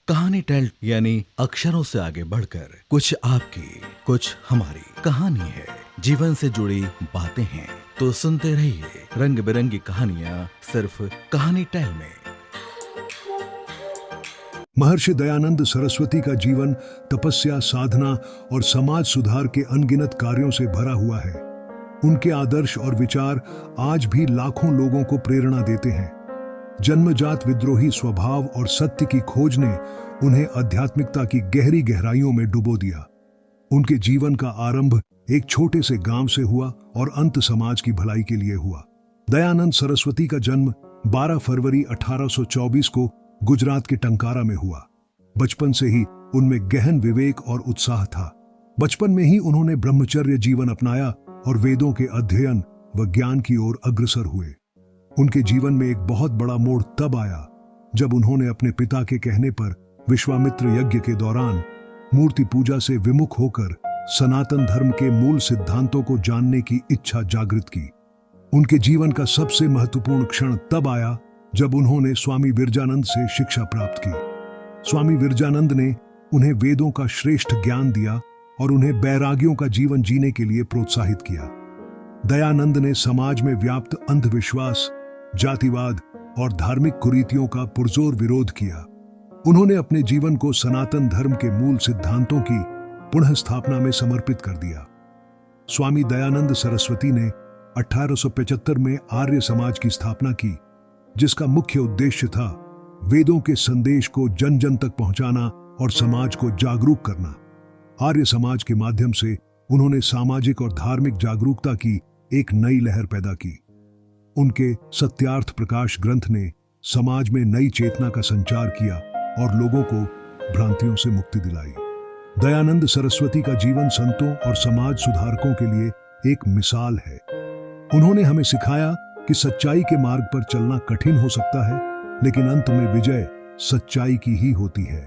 कहानी टेल यानी अक्षरों से आगे बढ़कर कुछ आपकी कुछ हमारी कहानी है, जीवन से जुड़ी बातें हैं। तो सुनते रहिए रंग बिरंगी कहानियां सिर्फ कहानी टेल में। महर्षि दयानंद सरस्वती का जीवन तपस्या, साधना और समाज सुधार के अनगिनत कार्यों से भरा हुआ है। उनके आदर्श और विचार आज भी लाखों लोगों को प्रेरणा देते हैं। जन्मजात विद्रोही स्वभाव और सत्य की खोज ने उन्हें आध्यात्मिकता की गहरी गहराइयों में डुबो दिया। उनके जीवन का आरंभ एक छोटे से गांव से हुआ और अंत समाज की भलाई के लिए हुआ। दयानंद सरस्वती का जन्म 12 फरवरी 1824 को गुजरात के टंकारा में हुआ। बचपन से ही उनमें गहन विवेक और उत्साह था। बचपन में ही उन्होंने ब्रह्मचर्य जीवन अपनाया और वेदों के अध्ययन व ज्ञान की ओर अग्रसर हुए। उनके जीवन में एक बहुत बड़ा मोड़ तब आया जब उन्होंने अपने पिता के कहने पर विश्वामित्र यज्ञ के दौरान मूर्ति पूजा से विमुख होकर सनातन धर्म के मूल सिद्धांतों को जानने की इच्छा जागृत की। उनके जीवन का सबसे महत्वपूर्ण क्षण तब आया जब उन्होंने स्वामी विरजानंद से शिक्षा प्राप्त की। स्वामी विरजानंद ने उन्हें वेदों का श्रेष्ठ ज्ञान दिया और उन्हें बैरागियों का जीवन जीने के लिए प्रोत्साहित किया। दयानंद ने समाज में व्याप्त अंधविश्वास, जातिवाद और धार्मिक कुरीतियों का पुरजोर विरोध किया। उन्होंने अपने जीवन को सनातन धर्म के मूल सिद्धांतों की पुनः स्थापना में समर्पित कर दिया। स्वामी दयानंद सरस्वती ने 1875 में आर्य समाज की स्थापना की, जिसका मुख्य उद्देश्य था वेदों के संदेश को जन जन तक पहुंचाना और समाज को जागरूक करना। आर्य समाज के माध्यम से उन्होंने सामाजिक और धार्मिक जागरूकता की एक नई लहर पैदा की। उनके सत्यार्थ प्रकाश ग्रंथ ने समाज में नई चेतना का संचार किया और लोगों को भ्रांतियों से मुक्ति दिलाई। दयानंद सरस्वती का जीवन संतों और समाज सुधारकों के लिए एक मिसाल है। उन्होंने हमें सिखाया कि सच्चाई के मार्ग पर चलना कठिन हो सकता है, लेकिन अंत में विजय सच्चाई की ही होती है।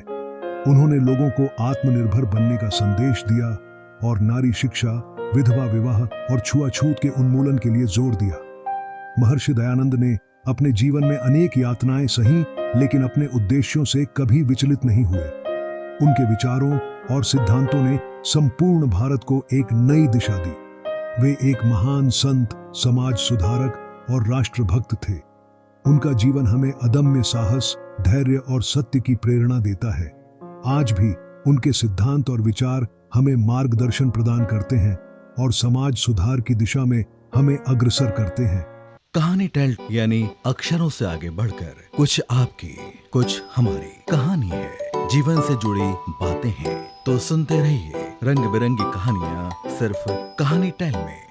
उन्होंने लोगों को आत्मनिर्भर बनने का संदेश दिया और नारी शिक्षा, विधवा विवाह और छुआछूत के उन्मूलन के लिए जोर दिया। महर्षि दयानंद ने अपने जीवन में अनेक यातनाएं सही, लेकिन अपने उद्देश्यों से कभी विचलित नहीं हुए। उनके विचारों और सिद्धांतों ने संपूर्ण भारत को एक नई दिशा दी। वे एक महान संत, समाज सुधारक और राष्ट्रभक्त थे। उनका जीवन हमें अदम्य साहस, धैर्य और सत्य की प्रेरणा देता है। आज भी उनके सिद्धांत और विचार हमें मार्गदर्शन प्रदान करते हैं और समाज सुधार की दिशा में हमें अग्रसर करते हैं। कहानी टेल यानी अक्षरों से आगे बढ़कर कुछ आपकी कुछ हमारी कहानी है, जीवन से जुड़ी बातें हैं। तो सुनते रहिए रंग बिरंगी कहानियां सिर्फ कहानी टेल में।